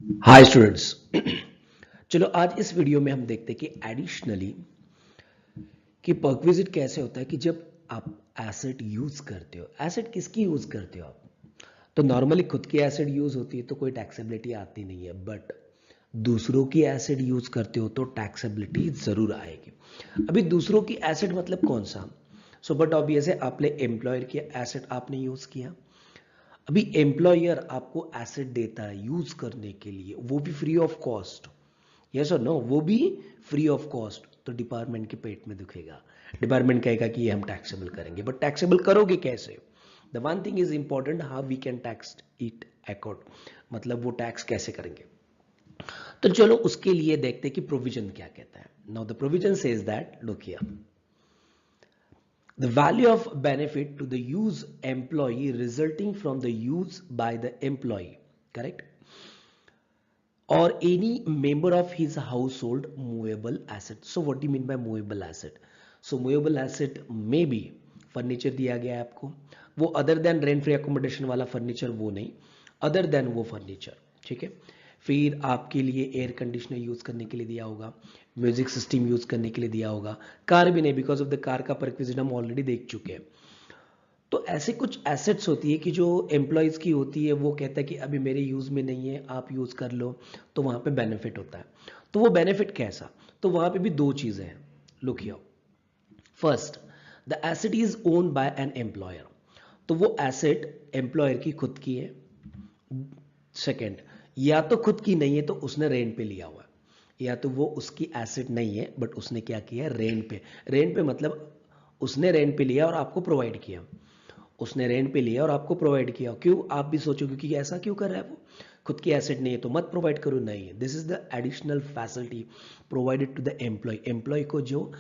Hi students. चलो आज इस वीडियो में हम देखते हैं कि एडिशनली कि परक्विजिट कैसे होता है कि जब आप एसिड यूज करते हो, एसिड किसकी यूज करते हो आप? तो नॉर्मली खुद की एसिड यूज होती है तो कोई टैक्सेबिलिटी आती नहीं है, बट दूसरों की एसिड यूज करते हो तो टैक्सेबिलिटी जरूर आएगी। अभी दूसरों की एसिड मतलब कौन सा? सो बट ऑब्वियस है, आपने एम्प्लॉयर की एसिड आपने यूज किया। अभी एम्प्लॉयर आपको एसिड देता है यूज करने के लिए, वो भी फ्री ऑफ कॉस्ट। यस और नो? वो भी फ्री ऑफ कॉस्ट। तो डिपार्टमेंट के पेट में दुखेगा, डिपार्टमेंट कहेगा कि ये हम टैक्सेबल करेंगे, बट टैक्सेबल करोगे कैसे? The one thing is important, how we can tax it accord, मतलब वो टैक्स कैसे करेंगे। तो चलो उसके लिए देखते हैं कि प्रोविजन क्या कहता है। Now the provision says that, look here, the value of benefit to the use employee resulting from the use by the employee, correct, or any member of his household movable asset. So what do you mean by movable asset? So movable asset may be furniture दिया गया है आपको, वो other than rent free accommodation वाला furniture वो नहीं, other than वो furniture, ठीक है। फिर आपके लिए एयर कंडीशनर यूज करने के लिए दिया होगा, म्यूजिक सिस्टम यूज करने के लिए दिया होगा। कार भी नहीं, बिकॉज ऑफ द कार का परक्विजिट हम ऑलरेडी देख चुके हैं। तो ऐसे कुछ एसेट्स होती है कि जो एम्प्लॉयज़ की होती है, वो कहता है कि अभी मेरे यूज़ में नहीं है, आप यूज़ कर लो, तो वहाँ पे बेनिफिट होता है। तो वो बेनिफिट कैसा? तो वहाँ पे भी दो चीज़ें हैं, look here. First, the asset is owned by an employer, तो वो एसेट एम्प्लॉयर की खुद की है। सेकेंड, या तो खुद की नहीं है तो उसने रेंट पे लिया हुआ है, या तो वो उसकी एसेट नहीं है बट उसने क्या किया, रेंट पे। रेंट पे मतलब उसने रेंट पे लिया और आपको प्रोवाइड किया, उसने रेंट पे लिया और आपको प्रोवाइड किया। क्यों? आप भी सोचोगे कि ऐसा क्यों कर रहा है वो, खुद की एसेट नहीं है तो मत प्रोवाइड करो। नहीं, this is the additional facility provided to the employee. Employee को जो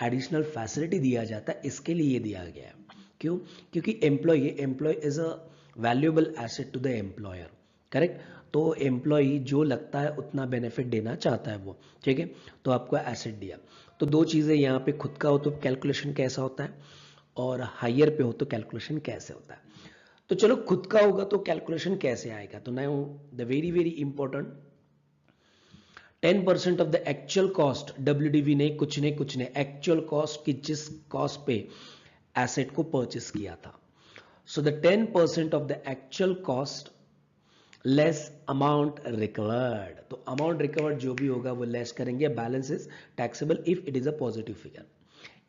एडिशनल फैसिलिटी दिया जाता है, इसके लिए ये दिया गया है। क्यों? क्योंकि employee is a valuable asset to the employer, correct. तो एम्प्लॉय जो लगता है उतना बेनिफिट देना चाहता है वो, ठीक है। तो आपको एसेट दिया। तो दो चीज़ें यहाँ पे, खुद का हो तो कैलकुलेशन कैसा होता है, और हायर पे हो तो कैलकुलेशन कैसे होता है। तो चलो खुद का होगा तो कैलकुलेशन कैसे आएगा। तो now the very very important, 10% of the actual cost, WDV ने कुछ ने एक्चुअल कॉस्ट की, जिस कॉस्ट पे एसेट को परचेस किया था। So the 10% of the actual cost less amount recovered, तो अमाउंट रिकवर्ड जो भी होगा वो लेस करेंगे, balance is taxable if it is a positive figure.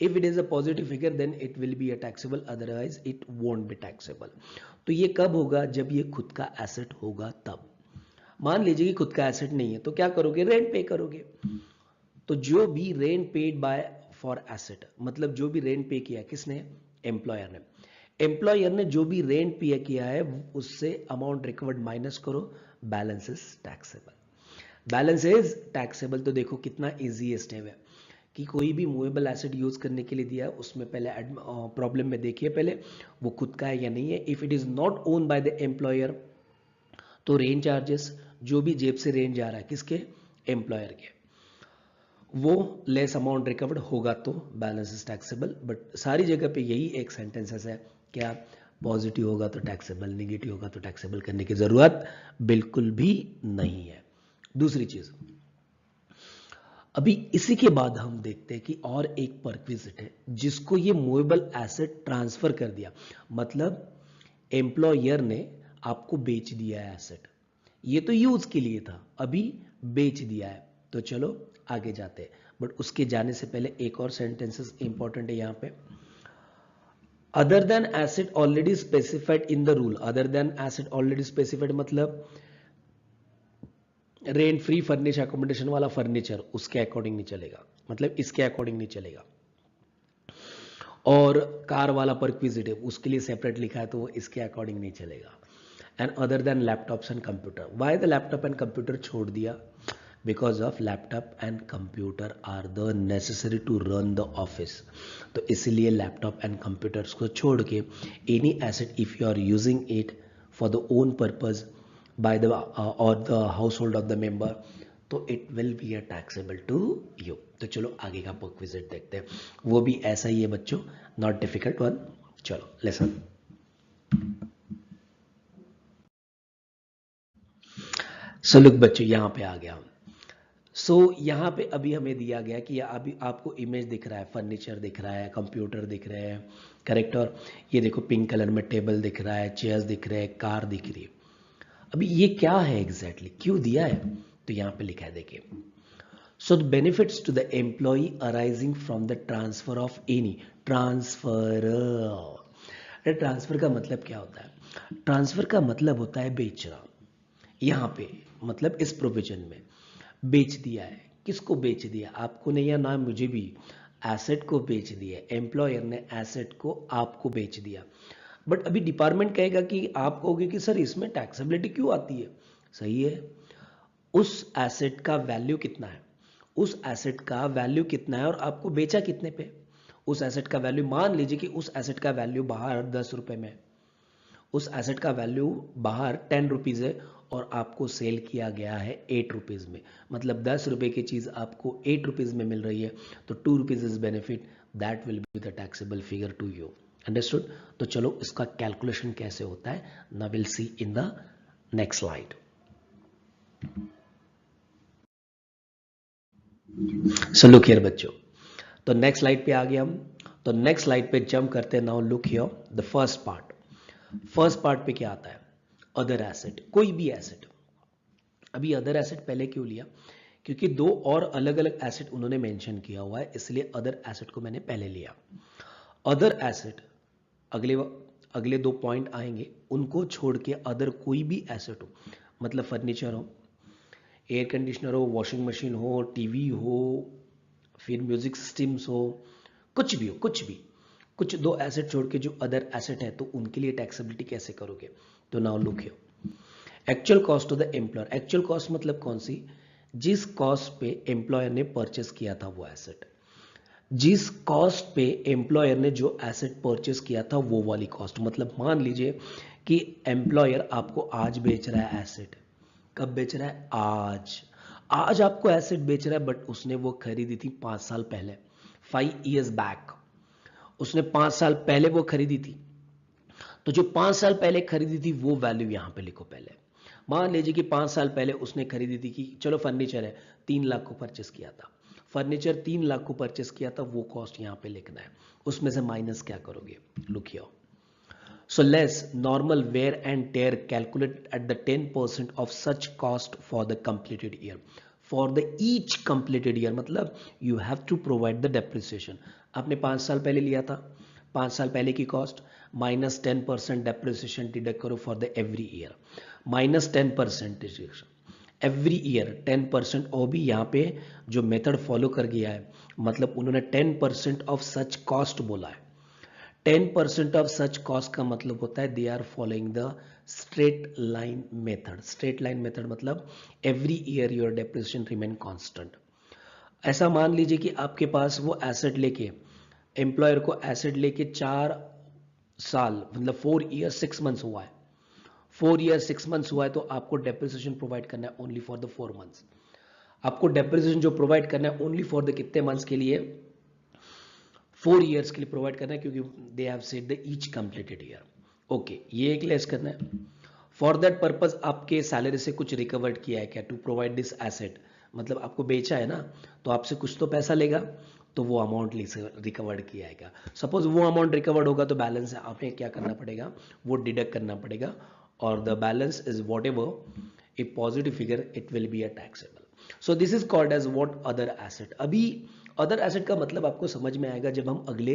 if it is a positive figure then it will be a taxable, otherwise it won't be taxable। तो ये कब होगा? जब ये खुद का एसेट होगा तब। मान लीजिए कि खुद का एसेट नहीं है तो क्या करोगे? रेंट पे करोगे। तो जो भी rent paid by for asset, मतलब जो भी रेंट पे किया किसने? एम्प्लॉयर ने। एम्प्लॉयर ने जो भी रेंट पे किया है उससे अमाउंट रिकवर्ड माइनस करो, balance is taxable. Balance is taxable. तो देखो कितना इजी स्टेप है कि कोई भी मूवेबल एसेट यूज करने के लिए दिया है, उसमें पहले प्रॉब्लम में देखिए पहले वो खुद का है या नहीं है। If it is not own by the employer तो रेंट चार्जेस, जो भी जेब से रेंट जा रहा है किसके? एम्प्लॉयर के, वो लेस अमाउंट रिकवर्ड होगा तो बैलेंस इज टैक्सेबल। बट सारी जगह पे यही एक सेंटेंसेस है, क्या? पॉजिटिव होगा तो टैक्सेबल, निगेटिव होगा तो टैक्सेबल करने की जरूरत बिल्कुल भी नहीं है। दूसरी चीज, अभी इसी के बाद हम देखते हैं कि और एक परक्विजिट है जिसको ये मूवेबल एसेट ट्रांसफर कर दिया, मतलब एम्प्लॉयर ने आपको बेच दिया है एसेट। ये तो यूज के लिए था, अभी बेच दिया है। तो चलो आगे जाते हैं, बट उसके जाने से पहले एक और सेंटेंसेस इंपॉर्टेंट है यहां पे। Other than asset already specified in the rule, other than asset already specified मतलब रेंट फ्री फर्निश अकोमोडेशन वाला फर्नीचर उसके अकॉर्डिंग नहीं चलेगा, मतलब इसके अकॉर्डिंग नहीं चलेगा। और कार वाला परक्विजिट है उसके लिए सेपरेट लिखा है तो वो इसके अकॉर्डिंग नहीं चलेगा। And other than laptops and computer, why the laptop and computer छोड़ दिया? Because of laptop and computer are the necessary to run the office. तो इसीलिए लैपटॉप एंड कंप्यूटर्स को छोड़ के any asset if you are using it for the own purpose by the or the household of the member, तो it will be a taxable to you. तो चलो आगे का परक्विजिट देखते हैं, वो भी ऐसा ही है बच्चों, नॉट डिफिकल्ट वन। चलो लेसन, सो लुक बच्चों, यहाँ पे आ गया हम। सो यहाँ पे अभी हमें दिया गया कि अभी आपको इमेज दिख रहा है, फर्नीचर दिख रहा है, कंप्यूटर दिख रहे हैं, करेक्ट। और ये देखो पिंक कलर में टेबल दिख रहा है, चेयर्स दिख रहे हैं, कार दिख रही है। अभी ये क्या है एग्जैक्टली, क्यों दिया है? तो यहाँ पे लिखा है देखिए, so the benefits to the employee arising from the transfer of any transfer. अरे ट्रांसफर का मतलब क्या होता है? ट्रांसफर का मतलब होता है बेचना। यहाँ पे मतलब इस प्रोविजन में बेच दिया है। किसको बेच दिया? आपको नहीं, या ना मुझे भी। एसेट को बेच दिया, एम्प्लॉयर ने एसेट को आपको बेच दिया। बट अभी डिपार्टमेंट कहेगा कि आप कहोगे कि सर इसमें टैक्सेबिलिटी क्यों आती है? सही है, उस एसेट का वैल्यू कितना है, उस एसेट का वैल्यू कितना है और आपको बेचा कितने पे? उस एसेट का वैल्यू, मान लीजिए कि उस एसेट का वैल्यू बाहर 10 रुपए में, उस एसेट का वैल्यू बाहर 10 रुपीज़ है और आपको सेल किया गया है 8 रुपीज़ में। मतलब 10 रुपए की चीज़ आपको 8 रुपीज़ में मिल रही है, तो 2 rupees is benefit, that will be the taxable figure to you. Understood? तो चलो इसका कैलकुलेशन कैसे होता है, now will see in the next slide. So look here बच्चों, तो नेक्स्ट स्लाइड पे आ गए हम। तो नेक्स्ट स्लाइड पे जंप करते हैं। Now look here the first part. First part पे क्या आता है? अदर एसेट, कोई भी एसेट। अभी अदर एसेट पहले क्यों लिया? क्योंकि दो और अलग अलग एसेट उन्होंने मेंशन किया हुआ है, इसलिए अदर एसेट को मैंने पहले लिया। अदर एसेट, अगले अगले दो पॉइंट आएंगे, उनको छोड़ के अदर कोई भी एसेट हो, मतलब फर्नीचर हो, एयर कंडीशनर हो, वॉशिंग मशीन हो, टीवी हो, फिर म्यूजिक सिस्टम्स हो, कुछ भी हो, कुछ भी, कुछ दो एसेट छोड़ के जो अदर एसेट है, तो उनके लिए टैक्सेबिलिटी कैसे करोगे? तो now look here, actual cost to the employer. Actual cost मतलब कौन सी? जिस कॉस्ट पे एम्प्लॉयर ने परचेस किया था वो एसेट, जिस कॉस्ट पे एम्प्लॉयर ने जो एसेट परचेस किया था वो वाली कॉस्ट। मतलब मान लीजिए कि एम्प्लॉयर आपको आज बेच रहा है एसेट। कब बेच रहा है? आज। आज आपको एसेट बेच रहा है, बट उसने वो खरीदी थी 5 साल पहले, 5 years बैक। उसने 5 साल पहले वो खरीदी थी, तो जो 5 साल पहले खरीदी थी वो वैल्यू यहां पे लिखो पहले। मान लीजिए कि 5 साल पहले उसने खरीदी थी, कि चलो फर्नीचर है, 3 लाख को परचेस किया था, फर्नीचर 3 लाख को परचेस किया था, वो कॉस्ट यहां पे लिखना है। उसमें से माइनस क्या करोगे? Look here, so less normal wear and tear calculated at the 10% of such cost for the completed year. For the each completed year मतलब you have to provide the depreciation. आपने 5 साल पहले लिया था, 5 साल पहले की कॉस्ट माइनस 10% डेप्रिसिएशन डिडक्ट करो for the every year, minus 10% every year 10%। और भी यहाँ पे जो मेथड फॉलो कर गया है, मतलब उन्होंने 10% ऑफ सच कॉस्ट बोला है। 10% ऑफ सच कॉस्ट का मतलब होता है they are following the straight line method. Straight line method मतलब every year your depreciation remain constant. ऐसा मान लीजिए कि आपके पास वो एसेट लेके, एम्प्लॉयर को एसेट लेके 4 साल मतलब 4 years 6 months हुआ है, 4 years 6 months हुआ है, तो आपको डेप्रिसिएशन प्रोवाइड करना है ओनली फॉर द 4 months। आपको डेप्रिसिएशन जो प्रोवाइड करना है ओनली फॉर द कितने मंथ्स के लिए? 4 years के लिए प्रोवाइड करना है, क्योंकि they have said the each completed year. Okay, ये एक लेस करना है। फॉर दैट पर्पज आपके सैलरी से कुछ रिकवर्ड किया है क्या? टू प्रोवाइड दिस एसेट, मतलब आपको बेचा है ना, तो आपसे कुछ तो पैसा लेगा, तो वो अमाउंट रिकवर्ड किया है क्या? सपोज वो अमाउंट रिकवर्ड होगा, तो बैलेंस आपने क्या करना पड़ेगा? वो डिडक्ट करना पड़ेगा, और the balance is whatever a positive figure, it will be a taxable. So this is called as what? Other asset. अभी अदर एसेट का मतलब आपको समझ में आएगा जब हम अगले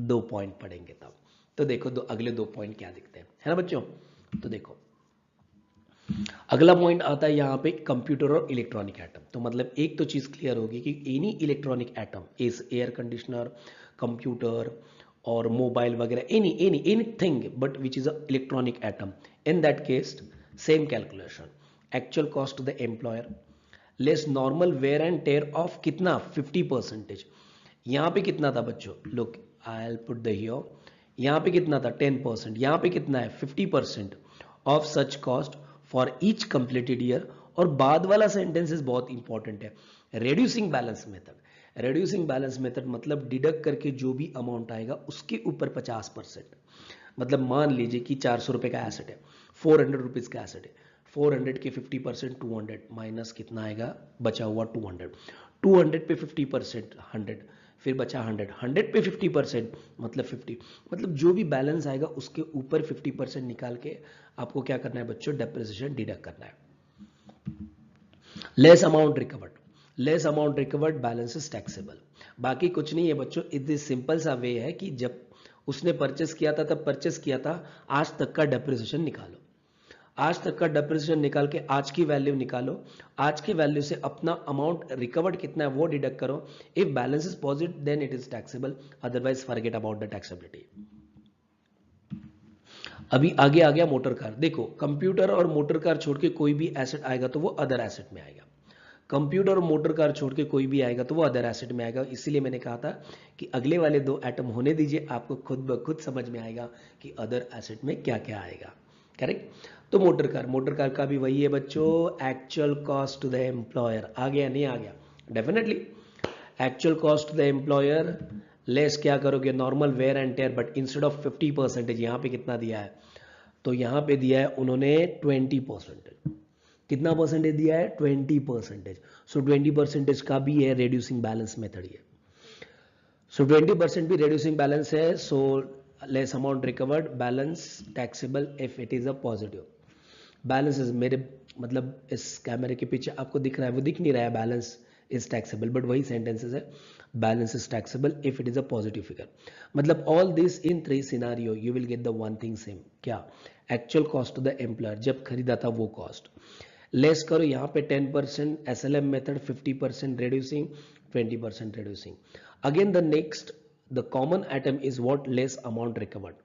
दो पॉइंट पढ़ेंगे तब। तो देखो अगले दो पॉइंट क्या दिखते हैं, है ना बच्चों? तो देखो अगला पॉइंट आता है यहाँ पे कंप्यूटर और इलेक्ट्रॉनिक एटम। तो मतलब एक तो चीज क्लियर होगी कि any electronic item is air conditioner, computer और मोबाइल वगैरह, anything but which is a electronic item, in that case same calculation, actual cost to the employer less normal wear and tear of कितना? 50%। यहां पे कितना था बच्चों? Look I will put the here, यहां पे कितना था? 10%। यहां पे कितना है? 50% of such cost for each completed year. और बाद वाला सेंटेंसेस बहुत इंपॉर्टेंट है, reducing balance method. Reducing balance method मतलब डिडक्ट करके जो भी अमाउंट आएगा उसके ऊपर 50%। मतलब मान लीजिए कि 400 रुपए का एसेट है, 400 रुपीज का एसेट है, 400 के 50% 200 माइनस कितना आएगा, बचा हुआ 200, 200 पे 50% 100, फिर बचा 100, 100 पे 50% मतलब 50, मतलब जो भी बैलेंस आएगा उसके ऊपर 50% निकाल के आपको क्या करना है बच्चों, डेप्रिसिएशन डिडक्ट करना है। Less amount recovered, less amount recovered balance is taxable. बाकी कुछ नहीं है बच्चों, इतनी सिंपल सा वे है कि जब उसने परचेस किया था तब परचेस किया था, आज तक का डेप्रिसिएशन निकालो, आज तक का डेप्रिसिएशन निकाल के आज की वैल्यू निकालो, आज की वैल्यू से अपना अमाउंट रिकवर्ड कितना है वो डिडक्ट करो। If balance is positive then it is taxable, otherwise forget about the taxability. अभी आगे आ गया मोटर कार। देखो कंप्यूटर और मोटर कार छोड़ के कोई भी एसेट आएगा तो वो अदर एसेट में आएगा, कंप्यूटर और मोटर कार छोड़ के कोई भी आएगा तो वो अदर एसेट में आएगा। इसीलिए मैंने कहा था कि अगले वाले 2 एटम होने दीजिए, आपको खुद ब खुद समझ में आएगा कि अदर एसेट में क्या क्या आएगा। करेक्ट। तो मोटर कार का भी वही है बच्चों, actual cost to the employer. आ गया नहीं आ गया, definitely actual cost to the employer less क्या करोगे, normal wear and tear, but instead of 50% यहाँ पे कितना दिया है, तो यहाँ पे दिया है उन्होंने 20%। कितना परसेंटेज दिया है, 20%। सो 20% का भी है रेड्यूसिंग बैलेंस मेथड ये, सो 20% भी रेड्यूसिंग बैलेंस है। So less amount recovered balance taxable if it is a positive balance is, मेरे मतलब इस कैमरे के पीछे आपको दिख रहा है, वो दिख नहीं रहा है बैलेंस इज टैक्सेबल, बट वही सेंटेंसेस है, balance is taxable if it is a positive figure. मतलब all this in 3 scenario you will get the one thing same, क्या, actual cost to the employer जब खरीदा था वो कॉस्ट, लेस करो यहाँ पे 10% SLM method, 50% reducing, 20% reducing. Again the next, the common item is what, less amount recovered.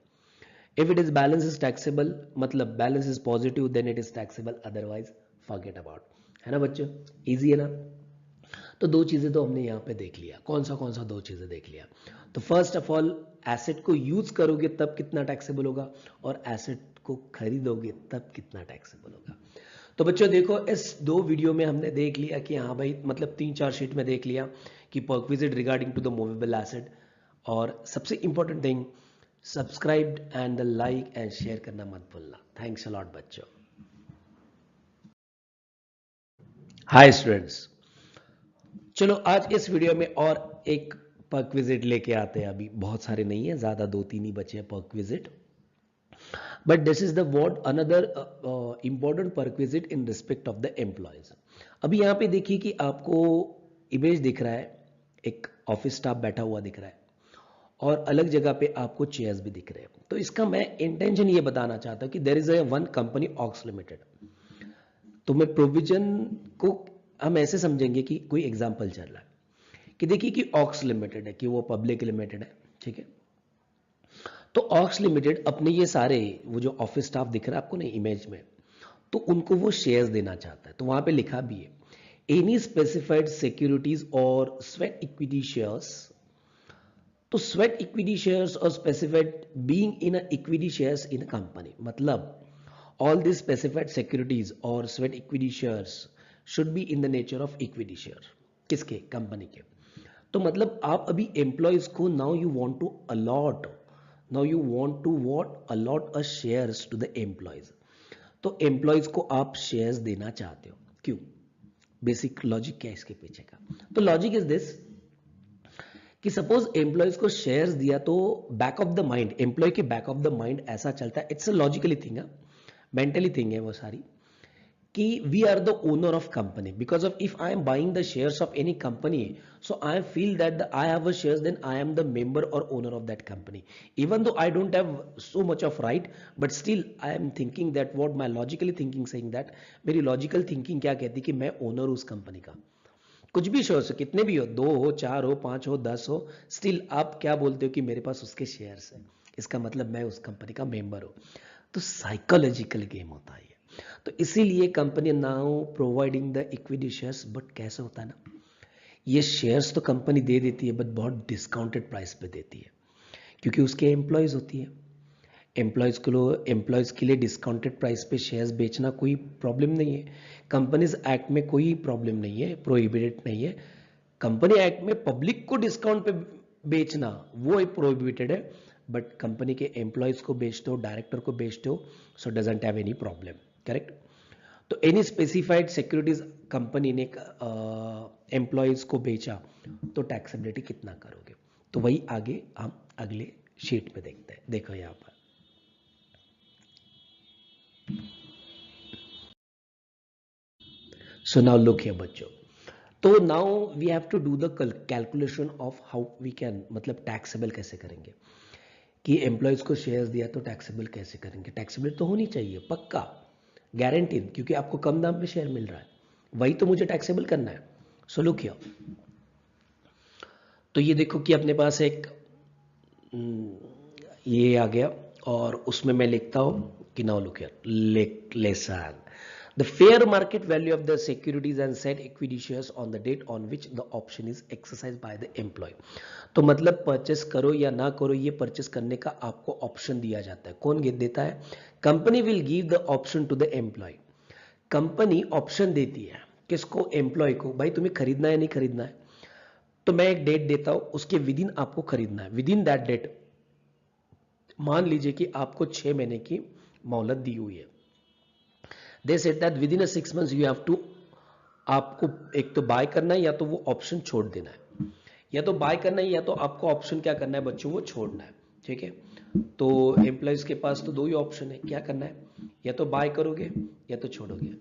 If it is balance is taxable, मतलब balance is positive then it is taxable, otherwise forget about, है ना बच्चों, easy है ना। तो 2 चीजें तो हमने यहाँ पे देख लिया, कौन सा 2 चीजें देख लिया। तो फर्स्ट ऑफ ऑल एसेट को यूज करोगे तब कितना टैक्सेबल होगा, और एसेट को खरीदोगे तब कितना टैक्सेबल होगा। तो बच्चों देखो इस 2 वीडियो में हमने देख लिया कि हाँ भाई, मतलब 3-4 शीट में देख लिया कि perquisite regarding to the movable asset, और सबसे important thing subscribe and the like and share करना मत भूलना। थैंक्स अ लॉट बच्चों। हाय स्टूडेंट्स, चलो आज इस वीडियो में और एक परक्विजिट लेके आते हैं। अभी बहुत सारे नहीं है, ज्यादा 2-3 ही बचे हैं perquisite, but this is the what another important perquisite in respect of the employees। अभी यहाँ पे देखिए कि आपको इमेज दिख रहा है, एक ऑफिस स्टाफ बैठा हुआ दिख रहा है, और अलग जगह पे आपको चेयर्स भी दिख रहे हैं। तो इसका मैं इंटेंशन ये बताना चाहता हूँ कि there is a one company Ox Limited. तो मैं प्रोविजन को हम ऐसे समझेंगे कि कोई एग्जाम्पल चल रहा है कि देखिए कि ऑक्स लिमिटेड है, कि वो पब्लिक लिमिटेड है, ठीक है। तो ऑक्स लिमिटेड अपने ये सारे वो जो ऑफिस स्टाफ दिख रहा है आपको ना इमेज में, तो उनको वो शेयर्स देना चाहता है। तो वहां पे लिखा भी है एनी स्पेसिफाइड सिक्योरिटीज और स्वेट इक्विटी शेयर्स। तो स्वेट इक्विटी शेयर्स और specified being in a equity shares in a company, मतलब ऑल दिस स्पेसिफाइड सिक्योरिटीज और sweat equity shares should be in the nature of equity share, किसके, company के। तो मतलब आप अभी एम्प्लॉयज को now you want to allot, now you want to what, allot a shares to the employees. तो employees को आप शेयर्स देना चाहते हो, क्यों, बेसिक लॉजिक क्या है इसके पीछे का। तो लॉजिक इज दिस कि सपोज एम्प्लॉयज को शेयर्स दिया तो back of the mind, employee के बैक ऑफ द माइंड ऐसा चलता है, इट्स अ लॉजिकली थिंग है, मेंटली थिंग है वो सारी, कि we are the owner of company, because of if I am buying the shares of any company, so I feel that I have a shares, then I am the member or owner of that company, even though I don't have so much of right, but still I am thinking that what my logically thinking saying that, मेरी logical thinking क्या कहती कि मैं owner हूं उस company का। कुछ भी शेयर्स हो, कितने भी हो, 2 हो, 4 हो, 5 हो, 10 हो, स्टिल आप क्या बोलते हो कि मेरे पास उसके शेयर्स हैं, इसका मतलब मैं उस कंपनी का मेंबर हूं। तो साइकोलॉजिकल गेम होता है। तो इसीलिए company now providing the equity shares, but कैसे होता है ना, ये शेयर्स तो कंपनी दे देती है बट बहुत डिस्काउंटेड प्राइस पे देती है, क्योंकि उसके एम्प्लॉयज होती है। एम्प्लॉयज के लिए डिस्काउंटेड प्राइस पे शेयर्स बेचना कोई प्रॉब्लम नहीं है, कंपनीज एक्ट में कोई प्रॉब्लम नहीं है, प्रोहिबिटेड नहीं है। कंपनी एक्ट में पब्लिक को डिस्काउंट पे बेचना वो एक प्रोहिबिटेड है, बट कंपनी के एम्प्लॉयज को बेचते हो, डायरेक्टर को बेचते हो, सो doesn't have any problem, correct. तो एनी स्पेसिफाइड सिक्योरिटीज कंपनी ने एम्प्लॉयज को बेचा तो टैक्सेबिलिटी कितना करोगे? तो वही आगे हम अगले शीट में देखते हैं। देखो यहां पर सो नाउ लुक हियर बच्चों, तो now we have to do the calculation of how we can, मतलब टैक्सेबल कैसे करेंगे कि एम्प्लॉयज को शेयर्स दिया तो टैक्सेबल कैसे करेंगे? टैक्सेबल तो होनी चाहिए पक्का, गारंटीड, क्योंकि आपको कम दाम पे शेयर मिल रहा है, वही तो मुझे टैक्सेबल करना है। सो लुक हियर, तो ये देखो कि अपने पास एक ये आ गया और उसमें मैं लिखता हूं कि now look here, lesson the fair market value of the securities and said equity shares on the date on which the option is exercised by the employee। तो मतलब परचेस करो या ना करो, ये परचेस करने का आपको ऑप्शन दिया जाता है। कौन देता है? Company will give the option to the employee. Company option देती है किसको? एम्प्लॉय को। भाई तुम्हें खरीदना है नहीं खरीदना है, तो मैं एक डेट देता हूं, उसके विद इन आपको खरीदना है। विद इन दैट डेट मान लीजिए कि आपको 6 महीने की मोहलत दी हुई है। They said that within 6 months you have to, आपको एक तो बाय करना है या तो वो ऑप्शन छोड़ देना है, या तो बाय करना है या तो आपको ऑप्शन क्या करना है बच्चों? वो छोड़ना है। ठीक है, तो एम्प्लॉयज के पास तो दो ही ऑप्शन है, क्या करना है? या तो बाय करोगे या तो छोड़ोगे।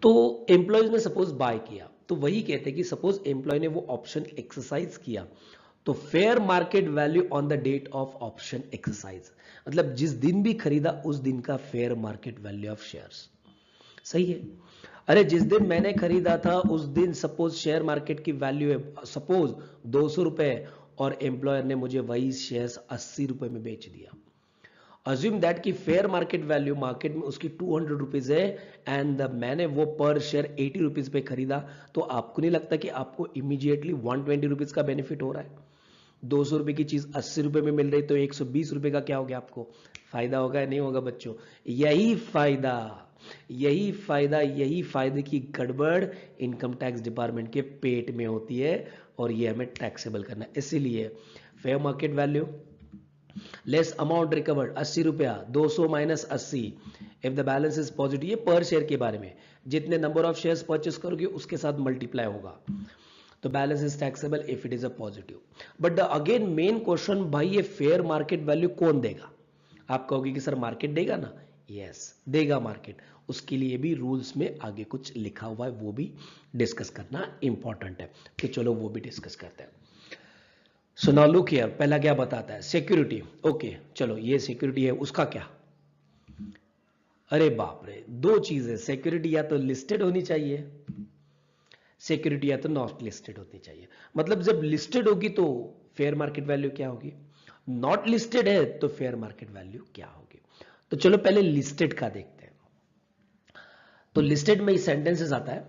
तो एम्प्लॉयज ने सपोज बाय किया, तो वही कहते हैं कि सपोज एम्प्लॉय ने वो ऑप्शन एक्सरसाइज किया, तो fair market value on the date of option exercise, मतलब जिस दिन भी खरीदा उस दिन का fair market value of shares. सही है? अरे जिस दिन मैंने खरीदा था उस दिन सपोज शेयर मार्केट की वैल्यू है सपोज 200 रुपए और एम्प्लॉयर ने मुझे वही शेयर्स 80 रुपए में बेच दिया। अज्यूम दैट की फेयर मार्केट वैल्यू मार्केट में उसकी 200 रुपीज है एंड मैंने वो पर शेयर 80 रुपीज पे खरीदा, तो आपको नहीं लगता कि आपको इमीडिएटली 120 रुपीज का बेनिफिट हो रहा है? 200 रुपए की चीज 80 रुपए में मिल रही, तो 120 रुपए का क्या हो गया? आपको फायदा होगा या नहीं होगा बच्चों? यही फायदा, यही फायदा, यही फायदे की गड़बड़ इनकम टैक्स डिपार्टमेंट के पेट में होती है और ये हमें टैक्सेबल करना है। इसीलिए fair market value less amount recovered 80 रुपया, 200 minus 80, if the balance is positive. ये पर शेयर के बारे में, जितने नंबर ऑफ शेयर्स परचेस करोगे उसके साथ मल्टीप्लाई होगा, तो balance is taxable if it is a positive. But the again main question, भाई ये फेयर मार्केट वैल्यू कौन देगा? आप कहोगे कि सर मार्केट देगा ना। यस देगा मार्केट, उसके लिए भी रूल्स में आगे कुछ लिखा हुआ है, वो भी डिस्कस करना इंपॉर्टेंट है। तो चलो वो भी डिस्कस करते हैं। सो नाउ लुक हियर, पहला क्या बताता है? सिक्योरिटी। ओके चलो ये सिक्योरिटी है, उसका क्या? अरे बाप रे, दो चीजें, सिक्योरिटी या तो लिस्टेड होनी चाहिए, सिक्योरिटी या तो नॉट लिस्टेड होनी चाहिए। मतलब जब लिस्टेड होगी तो फेयर मार्केट वैल्यू क्या होगी, नॉट लिस्टेड है तो फेयर मार्केट वैल्यू क्या होगी। तो चलो पहले लिस्टेड का देखते हैं। तो लिस्टेड में सेंटेंसेस आता है,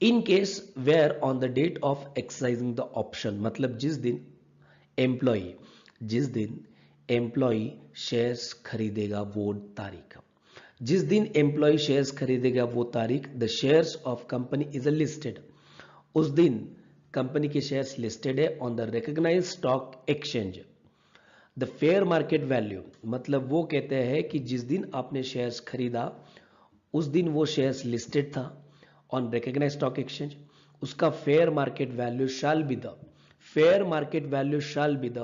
in case where on the date of exercising the option, मतलब जिस दिन एम्प्लॉय शेयर्स खरीदेगा वो तारीख, जिस दिन एम्प्लॉय शेयर्स खरीदेगा वो तारीख, the shares of company is a listed, उस दिन कंपनी के शेयर्स लिस्टेड है on the recognised stock exchange. The fair market value, मतलब वो कहते हैं कि जिस दिन आपने शेयर्स खरीदा उस दिन वो शेयर्स लिस्टेड था ऑन रिकॉग्नाइज्ड स्टॉक एक्सचेंज, उसका fair market value shall be the, fair market value shall be the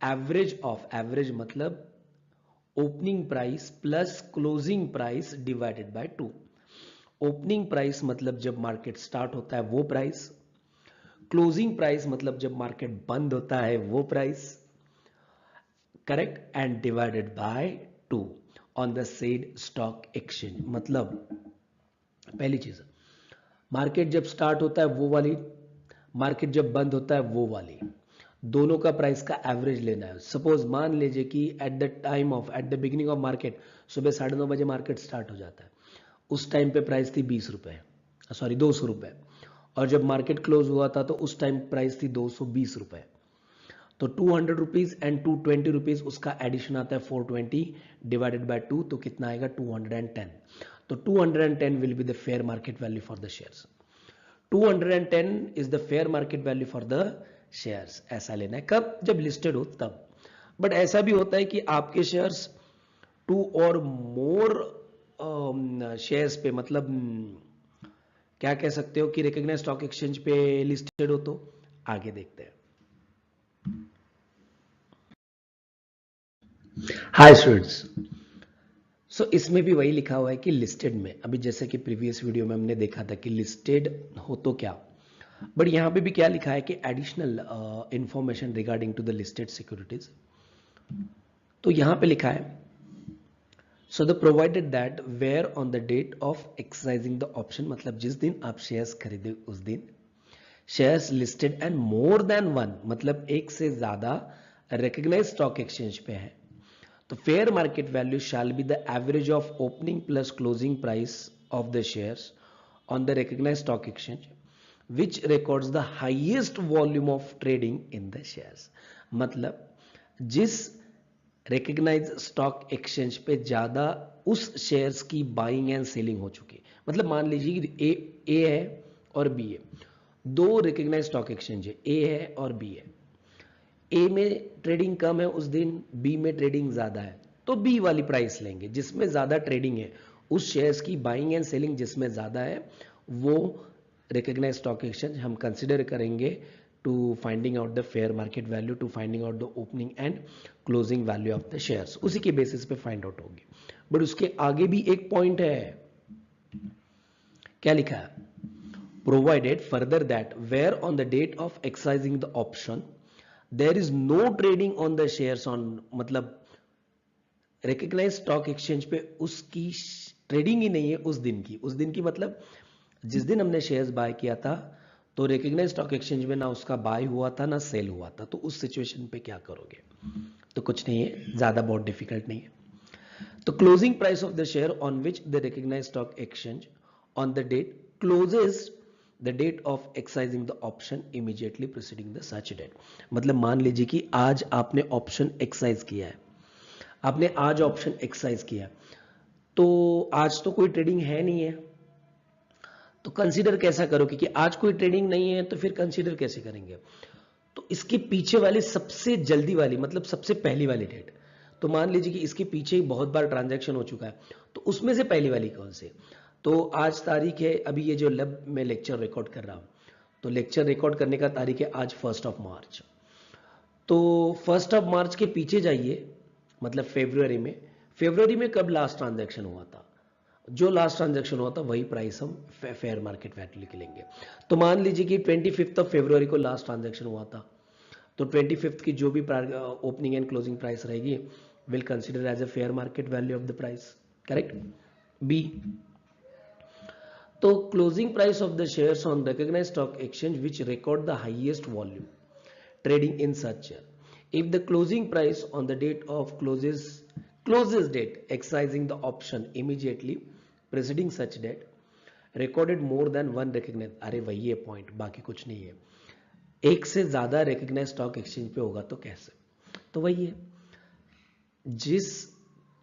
average of, average मतलब opening price plus closing price divided by 2। Opening price मतलब जब market start होता है वो price, closing price मतलब जब market बंद होता है वो price, correct, and divided by 2 on the said stock exchange. मतलब पहली चीज, मार्केट जब स्टार्ट होता है वो वाली, मार्केट जब बंद होता है वो वाली, दोनों का प्राइस का एवरेज लेना है। सपोज मान लीजिए कि at the beginning of market, सुबह 9:30 बजे मार्केट स्टार्ट हो जाता है, उस टाइम पे प्राइस थी 20 रुपए, सॉरी 200 रुपए, और जब मार्केट क्लोज हुआ था तो उस टाइम प्राइस थी 220 रुपए। तो 200 रुपीज एंड 220 रुपीज, उसका एडिशन आता है 420 डिवाइडेड बाय 2, तो कितना आएगा 210। तो 210 will be the fair market value for the shares. 210 is the fair market value for the shares. ऐसा लेना है कब? जब लिस्टेड हो तब। बट ऐसा भी होता है कि आपके शेयर्स 2 और मोर शेयर्स पे, मतलब क्या कह सकते हो कि रिकॉग्नाइज्ड स्टॉक एक्सचेंज पे लिस्टेड हो, तो आगे देखते हैं। हाय स्टूडेंट्स, सो इसमें भी वही लिखा हुआ है कि लिस्टेड में, अभी जैसे कि प्रीवियस वीडियो में हमने देखा था कि लिस्टेड हो तो क्या, बट यहां पे भी क्या लिखा है कि additional information regarding to the listed securities. तो यहां पे लिखा है, so the provided that where on the date of exercising the option, मतलब जिस दिन आप शेयर्स खरीदे उस दिन, shares listed and more than one, मतलब एक से ज्यादा रिकॉग्नाइज्ड स्टॉक एक्सचेंज पे है, तो fair market value shall be the average of opening plus closing price of the shares on the recognised stock exchange which records the highest volume of trading in the shares. मतलब जिस recognise stock exchange पे ज्यादा उस shares की buying and selling हो चुकी है। मतलब मान लीजिए कि ए है और बी है, दो रिकॉग्नाइज स्टॉक एक्सचेंज है, ए है और बी है। ए में ट्रेडिंग कम है उस दिन, बी में ट्रेडिंग ज्यादा है, तो बी वाली प्राइस लेंगे। जिसमें ज्यादा ट्रेडिंग है, उस शेयर्स की बाइंग एंड सेलिंग जिसमें ज्यादा है, वो रिकॉग्नाइज स्टॉक एक्सचेंज हम कंसिडर करेंगे to finding out the fair market value, to finding out the opening and closing value of the shares. उसी के बेसिस पे फाइंड आउट होगी। बट उसके आगे भी एक पॉइंट है, क्या लिखा है, provided further that where on the date of exercising the option there is no trading on the shares on, मतलब रिकॉग्नाइज स्टॉक एक्सचेंज पे उसकी ट्रेडिंग ही नहीं है उस दिन की। उस दिन की मतलब जिस दिन हमने शेयर्स बाय किया था, तो रिकॉग्नाइज स्टॉक एक्सचेंज में ना उसका बाय हुआ था ना सेल हुआ था, तो उस सिचुएशन पे क्या करोगे? तो कुछ नहीं है, ज्यादा बहुत डिफिकल्ट नहीं है। तो closing price of the share on which the recognise stock exchange on the date closes the date of exercising the option immediately preceding the such date. मतलब मान लीजिए कि आज आपने ऑप्शन एक्सरसाइज किया है, आपने आज ऑप्शन एक्सरसाइज किया, तो आज तो कोई ट्रेडिंग है नहीं है, तो कंसीडर कैसा करोगे कि आज कोई ट्रेडिंग नहीं है, तो फिर कंसीडर कैसे करेंगे? तो इसके पीछे वाली सबसे जल्दी वाली, मतलब सबसे पहली वाली डेट, तो मान लीजिए कि इसके पीछे ही बहुत बार ट्रांजैक्शन हो चुका है, तो उसमें से पहली वाली कौन सी? तो आज तारीख है, अभी ये जो लैब में लेक्चर रिकॉर्ड कर रहा हूं, तो लेक्चर रिकॉर्ड करने का तारीख है आज 1 मार्च। तो 1 मार्च के पीछे जाइए, मतलब फेब्रुवरी में कब लास्ट ट्रांजैक्शन हुआ था? जो लास्ट ट्रांजैक्शन हुआ था वही प्राइस हम फेयर मार्केट वैल्यू लिख लेंगे। तो मान लीजिए कि 25 फरवरी को लास्ट ट्रांजैक्शन हुआ था, तो 25 की जो भी ओपनिंग एंड क्लोजिंग प्राइस रहेगी will consider as a fair market value of the price. Correct? B, तो closing price of the shares on recognised stock exchange which record the highest volume trading in such share. If the closing price on the date of closes date exercising the option immediately preceding such date recorded more than one recognized, अरे वही है point, बाकी कुछ नहीं है। एक से ज्यादा रिकॉग्नाइज स्टॉक एक्सचेंज पे होगा तो कैसे? तो वही है, जिस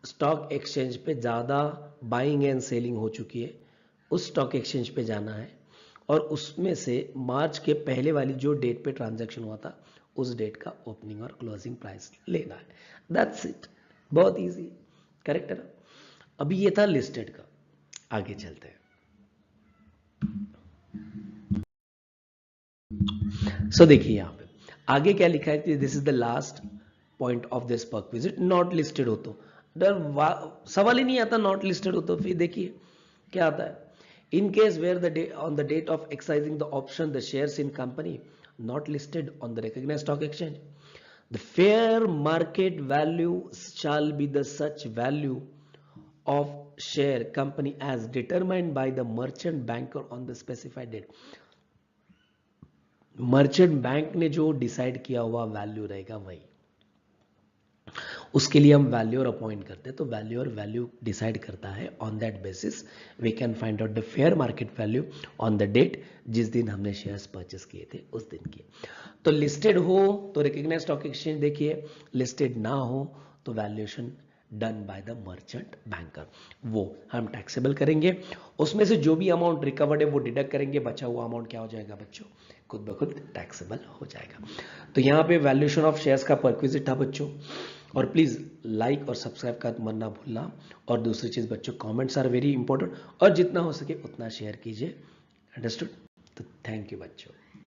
स्टॉक एक्सचेंज पे ज्यादा बाइंग एंड सेलिंग हो चुकी है उस स्टॉक एक्सचेंज पे जाना है, और उसमें से मार्च के पहले वाली जो डेट पे ट्रांजैक्शन हुआ था उस डेट का ओपनिंग और क्लोजिंग प्राइस लेना है। दैट्स इट, बहुत इजी, करेक्ट है ना? अभी ये था लिस्टेड का, आगे चलते हैं। सो देखिए यहां पे आगे क्या लिखा है कि this is the last point of this perk visit, not listed हो तो सवाल ही नहीं आता, नॉट लिस्टेड हो तो फिर देखिए क्या आता है। In case where on the date of exercising the option the shares in company not listed on the recognized stock exchange, the fair market value shall be the such value of share company as determined by the merchant banker on the specified date. Merchant bank ने जो decide किया हुआ value रहेगा वही, उसके लिए हम valuer appoint करते हैं, तो वैल्यूअर वैल्यू डिसाइड करता है। On that basis we can find out the fair market value on the date जिस दिन हमने शेयर्स परचेस किए थे उस दिन की। तो लिस्टेड हो तो रिकॉग्नाइज्ड स्टॉक एक्सचेंज देखिए, लिस्टेड ना हो तो valuation done by the merchant banker, वो हम टैक्सेबल करेंगे। उसमें से जो भी अमाउंट रिकवर्ड है वो डिडक्ट करेंगे, बचा हुआ अमाउंट क्या हो जाएगा बच्चों? खुद ब खुद टैक्सेबल हो जाएगा। तो यहां पे वैल्यूएशन ऑफ शेयर्स का परक्विजिट था बच्चों, और प्लीज़ लाइक और सब्सक्राइब का मन ना भूलना। और दूसरी चीज़ बच्चों, कमेंट्स आर वेरी इंपॉर्टेंट, और जितना हो सके उतना शेयर कीजिए। अंडरस्टूड? तो थैंक यू बच्चों।